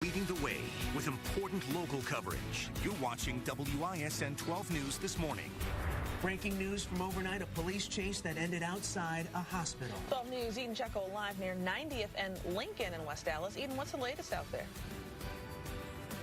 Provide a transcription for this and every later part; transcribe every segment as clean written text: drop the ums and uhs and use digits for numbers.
Leading the way with important local coverage. You're watching WISN 12 News this morning. Breaking news from overnight, a police chase that ended outside a hospital. 12 News, Eden Checo live near 90th and Lincoln in West Allis. Eden, what's the latest out there?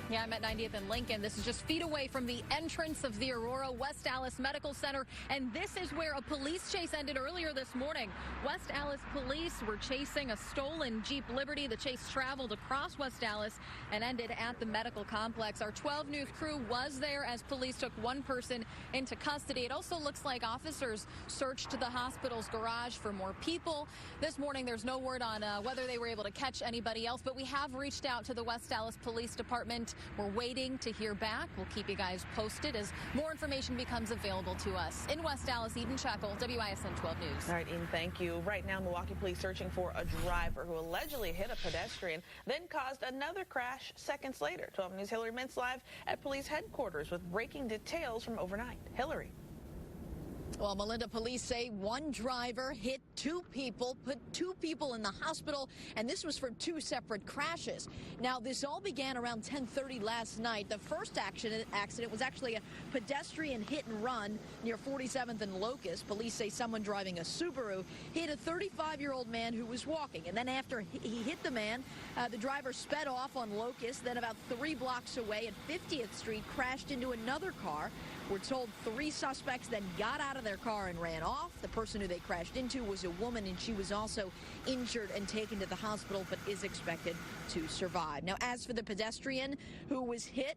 Yeah, I'm at 90th and Lincoln. This is just feet away from the entrance of the Aurora West Allis Medical Center, and this is where a police chase ended earlier this morning. West Allis police were chasing a stolen Jeep Liberty. The chase traveled across West Allis and ended at the medical complex. Our 12 News crew was there as police took one person into custody. It also looks like officers searched the hospital's garage for more people. This morning, there's no word on whether they were able to catch anybody else, but we have reached out to the West Allis Police Department. We're waiting to hear back. We'll keep you guys posted as more information becomes available to us. In West Allis, Eden Checo, WISN 12 News. All right, Eden, thank you. Right now, Milwaukee police searching for a driver who allegedly hit a pedestrian, then caused another crash seconds later. 12 News' Hillary Mintz live at police headquarters with breaking details from overnight. Hillary. Well, Melinda, police say one driver hit two people, put two people in the hospital, and this was for two separate crashes. Now, this all began around 10:30 last night. The first accident was actually a pedestrian hit and run near 47th and Locust. Police say someone driving a Subaru hit a 35-year-old man who was walking. And then after he hit the man, the driver sped off on Locust, then about 3 blocks away at 50th Street, crashed into another car. We're told 3 suspects then got out of their car and ran off. The person who they crashed into was a woman, and she was also injured and taken to the hospital, but is expected to survive. Now, as for the pedestrian who was hit,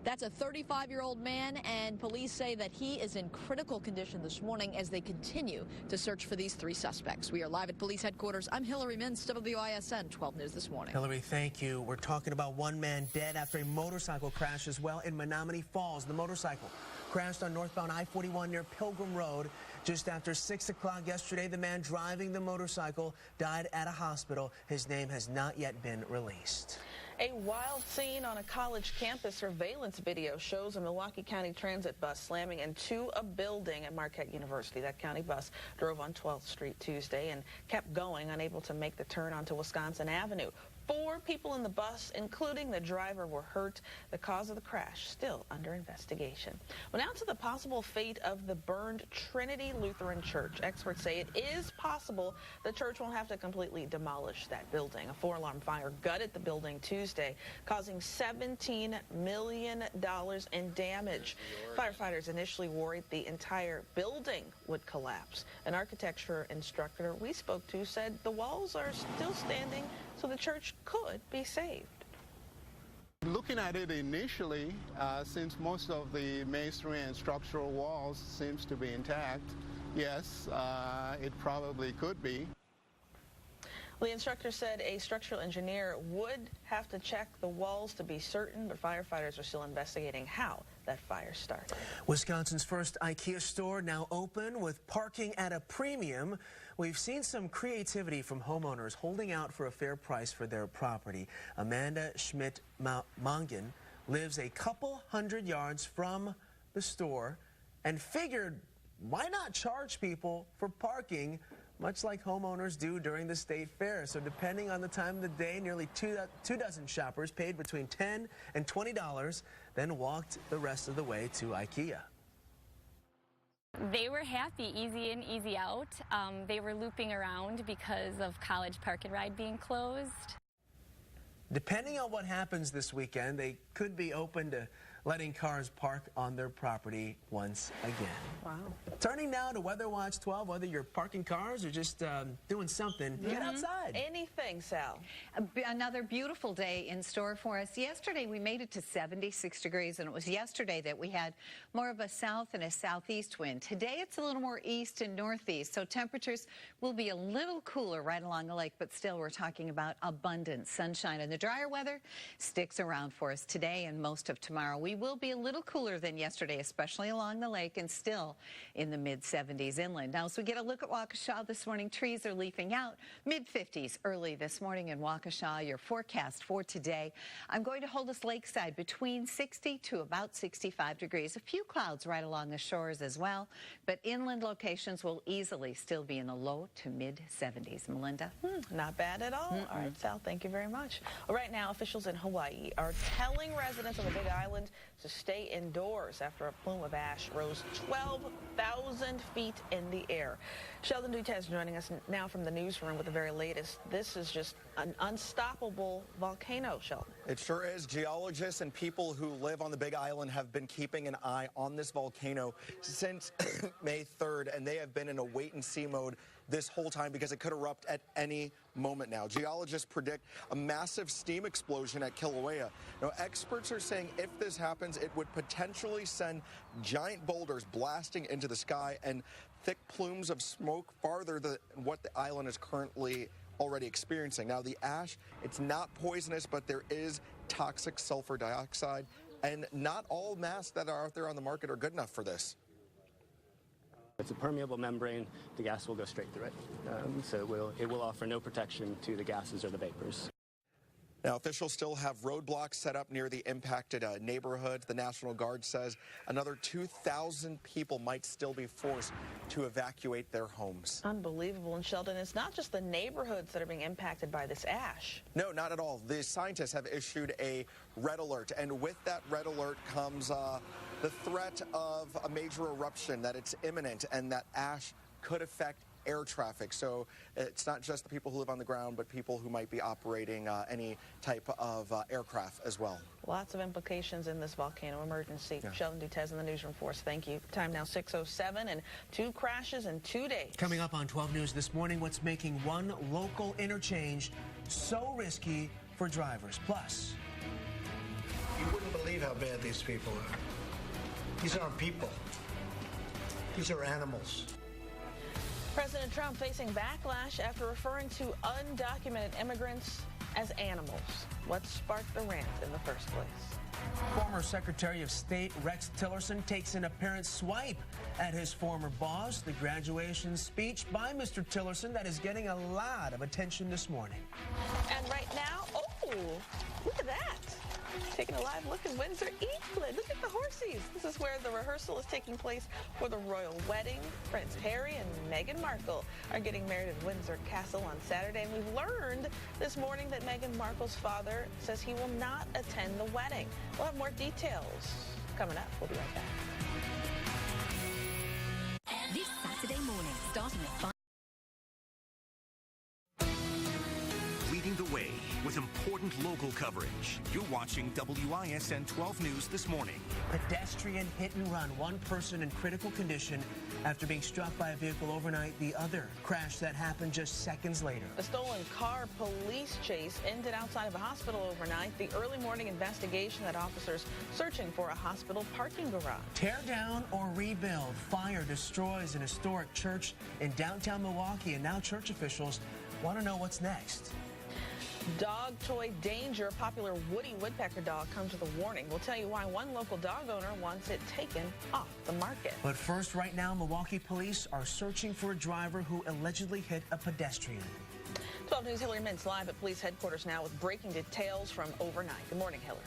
that's a 35-year-old man, and police say that he is in critical condition this morning as they continue to search for these 3 suspects. We are live at police headquarters. I'm Hillary Mintz, WISN 12 News this morning. Hillary, thank you. We're talking about one man dead after a motorcycle crash as well in Menominee Falls. The motorcycle crashed on northbound I-41 near Pilgrim Road just after 6 o'clock yesterday. The man driving the motorcycle died at a hospital. His name has not yet been released. A wild scene on a college campus. Surveillance video shows a Milwaukee County Transit bus slamming into a building at Marquette University. That county bus drove on 12th Street Tuesday and kept going, unable to make the turn onto Wisconsin Avenue. 4 people in the bus, including the driver, were hurt. The cause of the crash still under investigation. Well, now to the possible fate of the burned Trinity Lutheran Church. Experts say it is possible the church won't have to completely demolish that building. A 4-alarm fire gutted the building Tuesday, causing $17 million in damage. Firefighters initially worried the entire building would collapse. An architecture instructor we spoke to said the walls are still standing, so the church could be saved. Looking at it initially, since most of the masonry and structural walls seems to be intact, yes, it probably could be. The instructor said a structural engineer would have to check the walls to be certain, but firefighters are still investigating how that fire started. Wisconsin's first IKEA store now open with parking at a premium. We've seen some creativity from homeowners holding out for a fair price for their property. Amanda Schmidt-Mongen lives a couple hundred yards from the store and figured, why not charge people for parking, much like homeowners do during the state fair? So depending on the time of the day, nearly two dozen shoppers paid between $10 and $20, then walked the rest of the way to IKEA. They were happy, easy in, easy out. They were looping around because of College Park and Ride being closed. Depending on what happens this weekend, they could be open to letting cars park on their property once again. Wow. Turning now to Weather Watch 12, whether you're parking cars or just doing something, get outside. Anything, Sal. Another beautiful day in store for us. Yesterday we made it to 76 degrees, and it was yesterday that we had more of a south and a southeast wind. Today it's a little more east and northeast, so temperatures will be a little cooler right along the lake, but still we're talking about abundant sunshine. And the drier weather sticks around for us today and most of tomorrow. We will be a little cooler than yesterday, especially along the lake, and still in the mid-70s inland. Now, as we get a look at Waukesha this morning, trees are leafing out. Mid-50s early this morning in Waukesha. Your forecast for today, I'm going to hold us lakeside between 60 to about 65 degrees. A few clouds right along the shores as well, but inland locations will easily still be in the low to mid-70s. Melinda? Not bad at all. All right, Sal, thank you very much. Well, right now, officials in Hawaii are telling residents of the Big Island to stay indoors after a plume of ash rose 12,000 feet in the air. Sheldon Dutez joining us now from the newsroom with the very latest. This is just an unstoppable volcano, Sheldon. It sure is. Geologists and people who live on the Big Island have been keeping an eye on this volcano since May 3rd, and they have been in a wait-and-see mode this whole time because it could erupt at any moment now. Geologists predict a massive steam explosion at Kilauea. Now, experts are saying if this happens, it would potentially send giant boulders blasting into the sky and thick plumes of smoke farther than what the island is currently already experiencing. Now, the ash, it's not poisonous, but there is toxic sulfur dioxide, and not all masks that are out there on the market are good enough for this. It's a permeable membrane. The gas will go straight through it, so it will offer no protection to the gases or the vapors. Now, officials still have roadblocks set up near the impacted neighborhoods. The National Guard says another 2,000 people might still be forced to evacuate their homes. Unbelievable. And Sheldon, it's not just the neighborhoods that are being impacted by this ash. No, not at all. The scientists have issued a red alert, and with that red alert comes the threat of a major eruption, that it's imminent, and that ash could affect air traffic. So it's not just the people who live on the ground, but people who might be operating any type of aircraft as well. Lots of implications in this volcano emergency. Yeah. Sheldon Dutez in the newsroom for us. Thank you. Time now 6:07 and 2 crashes in 2 days. Coming up on 12 News this morning, what's making one local interchange so risky for drivers. Plus, you wouldn't believe how bad these people are. These aren't people. These are animals. President Trump facing backlash after referring to undocumented immigrants as animals. What sparked the rant in the first place? Former Secretary of State Rex Tillerson takes an apparent swipe at his former boss. The graduation speech by Mr. Tillerson that is getting a lot of attention this morning. And right now, look at that. Taking a live look at Windsor Eastland. Look at the horses. This is where the rehearsal is taking place for the royal wedding. Prince Harry and Meghan Markle are getting married at Windsor Castle on Saturday. And we've learned this morning that Meghan Markle's father says he will not attend the wedding. We'll have more details coming up. We'll be right back. This Saturday morning, starting at 5. Leading the way with important local coverage. You're watching WISN 12 News this morning. Pedestrian hit and run. One person in critical condition after being struck by a vehicle overnight. The other crash that happened just seconds later. A stolen car police chase ended outside of a hospital overnight. The early morning investigation had officers searching for a hospital parking garage. Tear down or rebuild. Fire destroys an historic church in downtown Milwaukee, and now church officials want to know what's next. Dog toy danger. Popular Woody Woodpecker dog comes with a warning. We'll tell you why one local dog owner wants it taken off the market. But first, right now, Milwaukee police are searching for a driver who allegedly hit a pedestrian. 12 News Hillary Mintz live at police headquarters now with breaking details from overnight. Good morning, Hillary.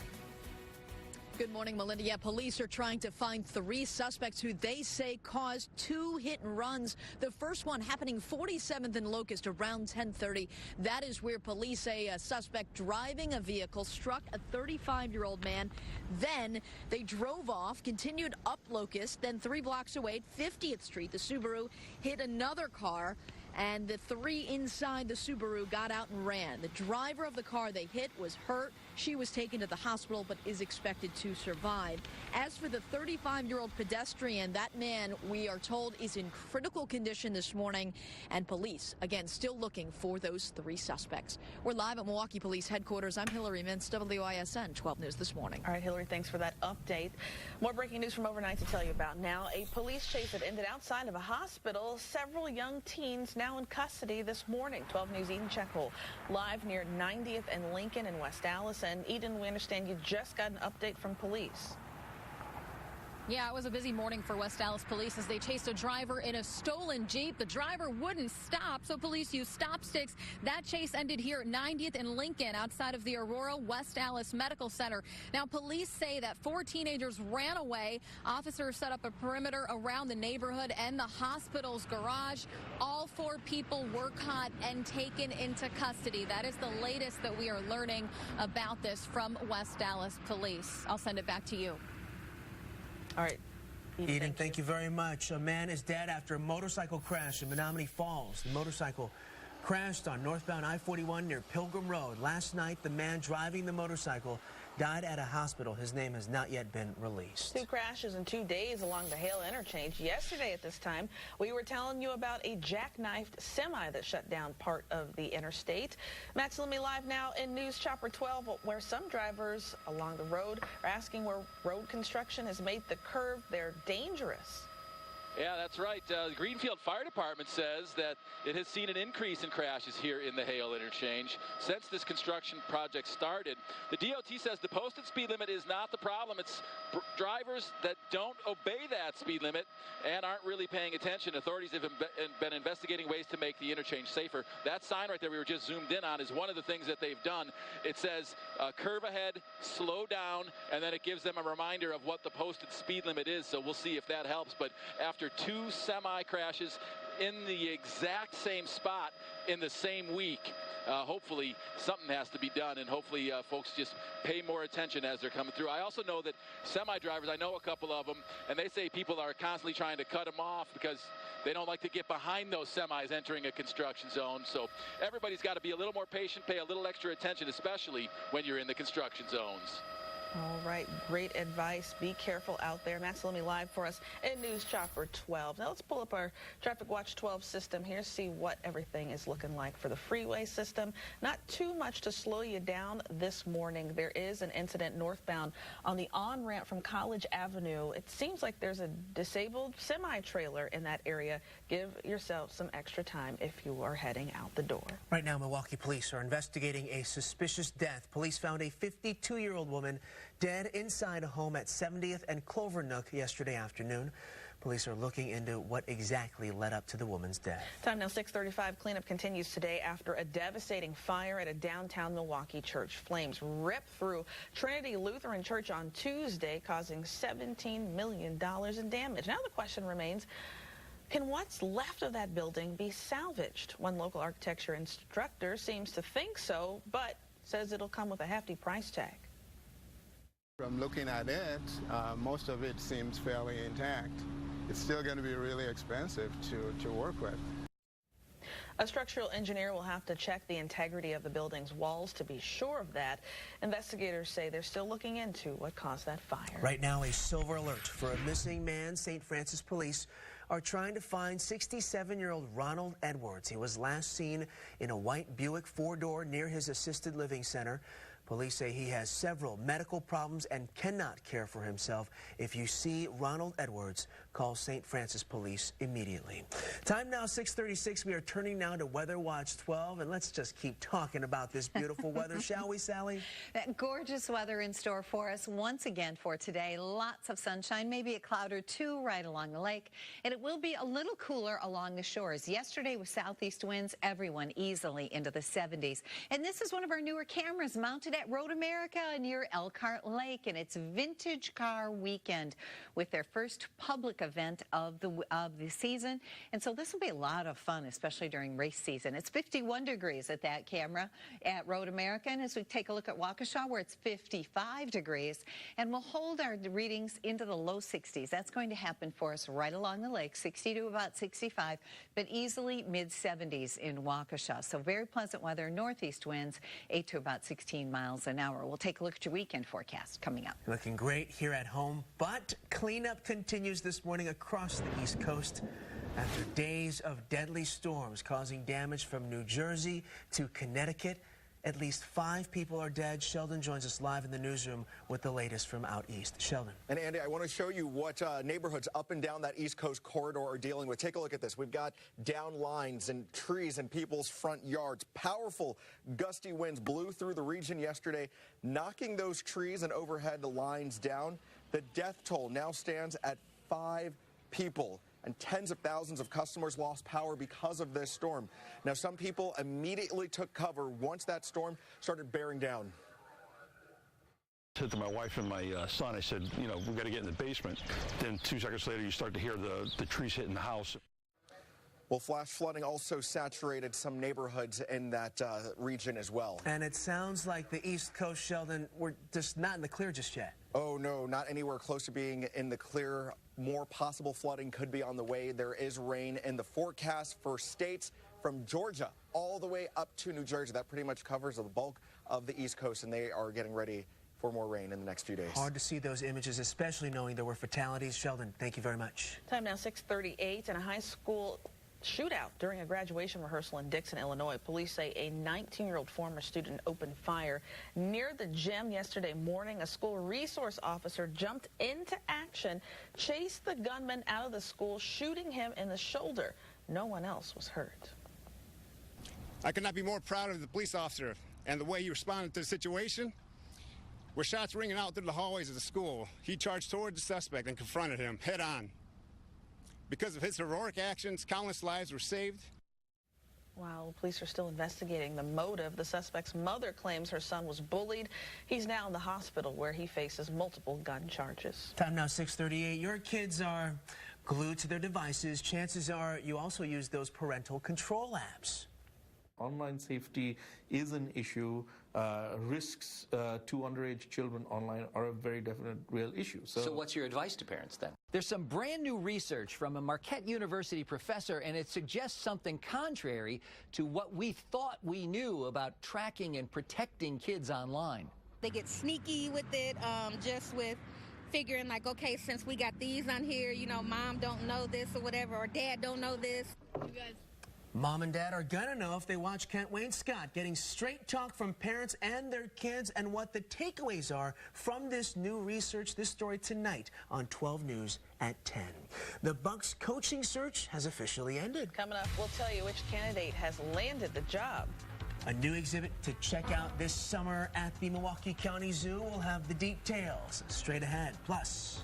Good morning, Melinda. Yeah, police are trying to find 3 suspects who they say caused 2 hit and runs. The first one happening 47th and Locust around 10:30. That is where police say a suspect driving a vehicle struck a 35-year-old man. Then they drove off, continued up Locust, then 3 blocks away at 50th Street. The Subaru hit another car, and the 3 inside the Subaru got out and ran. The driver of the car they hit was hurt. She was taken to the hospital but is expected to survive. As for the 35-year-old pedestrian, that man, we are told, is in critical condition this morning, and police, again, still looking for those 3 suspects. We're live at Milwaukee Police Headquarters. I'm Hillary Mintz, WISN 12 News this morning. All right, Hillary, thanks for that update. More breaking news from overnight to tell you about now. A police chase that ended outside of a hospital. Several young teens now in custody this morning. 12 News Eden Checkhole live near 90th and Lincoln in West Allis. And Eden, we understand you just got an update from police. Yeah, it was a busy morning for West Dallas police as they chased a driver in a stolen Jeep. The driver wouldn't stop, so police used stop sticks. That chase ended here at 90th and Lincoln outside of the Aurora West Dallas Medical Center. Now, police say that 4 teenagers ran away. Officers set up a perimeter around the neighborhood and the hospital's garage. All 4 people were caught and taken into custody. That is the latest that we are learning about this from West Dallas police. I'll send it back to you. All right. Eden, thank you very much. A man is dead after a motorcycle crash in Menominee Falls. The motorcycle crashed on northbound I-41 near Pilgrim Road. Last night, the man driving the motorcycle died at a hospital. His name has not yet been released. 2 crashes in 2 days along the Hale interchange. Yesterday at this time, we were telling you about a jackknifed semi that shut down part of the interstate. Matt Salemi live now in News Chopper 12, where some drivers along the road are asking where road construction has made the curve there dangerous. Yeah, that's right. The Greenfield Fire Department says that it has seen an increase in crashes here in the Hale interchange since this construction project started. The DOT says the posted speed limit is not the problem. It's drivers that don't obey that speed limit and aren't really paying attention. Authorities have been investigating ways to make the interchange safer. That sign right there we were just zoomed in on is one of the things that they've done. It says curve ahead, slow down, and then it gives them a reminder of what the posted speed limit is. So we'll see if that helps. But after 2 semi crashes in the exact same spot in the same week, hopefully something has to be done, and hopefully folks just pay more attention as they're coming through. I also know that semi drivers, I know a couple of them, and they say people are constantly trying to cut them off because they don't like to get behind those semis entering a construction zone. So everybody's got to be a little more patient, pay a little extra attention, especially when you're in the construction zones. All right, great advice. Be careful out there. Matt Salemi live for us in News Chopper 12. Now let's pull up our Traffic Watch 12 system here, see what everything is looking like for the freeway system. Not too much to slow you down this morning. There is an incident northbound on the on-ramp from College Avenue. It seems like there's a disabled semi-trailer in that area. Give yourself some extra time if you are heading out the door. Right now, Milwaukee police are investigating a suspicious death. Police found a 52-year-old woman dead inside a home at 70th and Clovernook yesterday afternoon. Police are looking into what exactly led up to the woman's death. Time now 6:35. Cleanup continues today after a devastating fire at a downtown Milwaukee church. Flames ripped through Trinity Lutheran Church on Tuesday, causing $17 million in damage. Now the question remains, can what's left of that building be salvaged? One local architecture instructor seems to think so, but says it'll come with a hefty price tag. From looking at it, most of it seems fairly intact. It's still going to be really expensive to work with. A structural engineer will have to check the integrity of the building's walls to be sure of that. Investigators say they're still looking into what caused that fire. Right now, a silver alert for a missing man. St. Francis police are trying to find 67-year-old Ronald Edwards. He was last seen in a white Buick 4-door near his assisted living center. Police say he has several medical problems and cannot care for himself. If you see Ronald Edwards, call St. Francis Police immediately. Time now 6:36. We are turning now to Weather Watch 12, and let's just keep talking about this beautiful weather, shall we, Sally? That gorgeous weather in store for us once again for today. Lots of sunshine, maybe a cloud or 2 right along the lake, and it will be a little cooler along the shores. Yesterday with southeast winds, everyone easily into the 70s. And this is one of our newer cameras mounted at Road America near Elkhart Lake, and it's Vintage Car Weekend with their first public event of the season. And so this will be a lot of fun, especially during race season. It's 51 degrees at that camera at Road America, and as we take a look at Waukesha, where it's 55 degrees, and we'll hold our readings into the low 60s. That's going to happen for us right along the lake, 60 to about 65, but easily mid-70s in Waukesha. So very pleasant weather, northeast winds, 8 to about 16 miles an hour. We'll take a look at your weekend forecast coming up. Looking great here at home, but cleanup continues this morning across the East Coast after days of deadly storms causing damage from New Jersey to Connecticut. At least 5 people are dead. Sheldon joins us live in the newsroom with the latest from out east. Sheldon. And Andy, I want to show you what neighborhoods up and down that East Coast corridor are dealing with. Take a look at this. We've got down lines and trees in people's front yards. Powerful gusty winds blew through the region yesterday, knocking those trees and overhead lines down. The death toll now stands at 5 people, and tens of thousands of customers lost power because of this storm. Now, some people immediately took cover once that storm started bearing down. I said to my wife and my son, I said, you know, we've got to get in the basement. Then 2 seconds later, you start to hear the trees hitting the house. Well, flash flooding also saturated some neighborhoods in that region as well. And it sounds like the East Coast, Sheldon, we're just not in the clear just yet. Oh, no, not anywhere close to being in the clear. More possible flooding could be on the way. There is rain in the forecast for states from Georgia all the way up to New Jersey. That pretty much covers the bulk of the East Coast, and they are getting ready for more rain in the next few days. Hard to see those images, especially knowing there were fatalities. Sheldon, thank you very much. Time now 6:38, and a high school shootout during a graduation rehearsal in Dixon, Illinois. Police say a 19-year-old former student opened fire near the gym yesterday morning. A school resource officer jumped into action, chased the gunman out of the school, shooting him in the shoulder. No one else was hurt. I could not be more proud of the police officer and the way he responded to the situation. With shots ringing out through the hallways of the school, he charged toward the suspect and confronted him head on. Because of his heroic actions, countless lives were saved. While police are still investigating the motive, the suspect's mother claims her son was bullied. He's now in the hospital where he faces multiple gun charges. Time now 6:38. Your kids are glued to their devices. Chances are you also use those parental control apps. Online safety is an issue. Risks to underage children online are a very definite real issue. So what's your advice to parents then? There's some brand new research from a Marquette University professor, and it suggests something contrary to what we thought we knew about tracking and protecting kids online. They get sneaky with it, just with figuring like, okay, since we got these on here, you know, mom don't know this or whatever, or dad don't know this. You guys. Mom and dad are gonna know if they watch Kent Wayne Scott, getting straight talk from parents and their kids and what the takeaways are from this new research. This story tonight on 12 News at 10. The Bucks coaching search has officially ended. Coming up, we'll tell you which candidate has landed the job. A new exhibit to check out this summer at the Milwaukee County Zoo. We'll have the details straight ahead. Plus,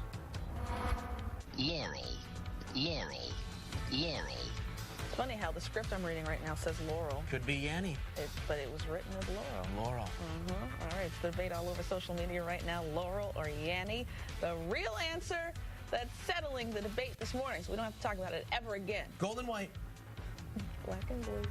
Laurel, Laurel, Laurel. It's funny how the script I'm reading right now says Laurel. Could be Yanni. But it was written with Laurel. Laurel. All right, it's the debate all over social media right now, Laurel or Yanni. The real answer that's settling the debate this morning, so we don't have to talk about it ever again. Gold and white. Black and blue.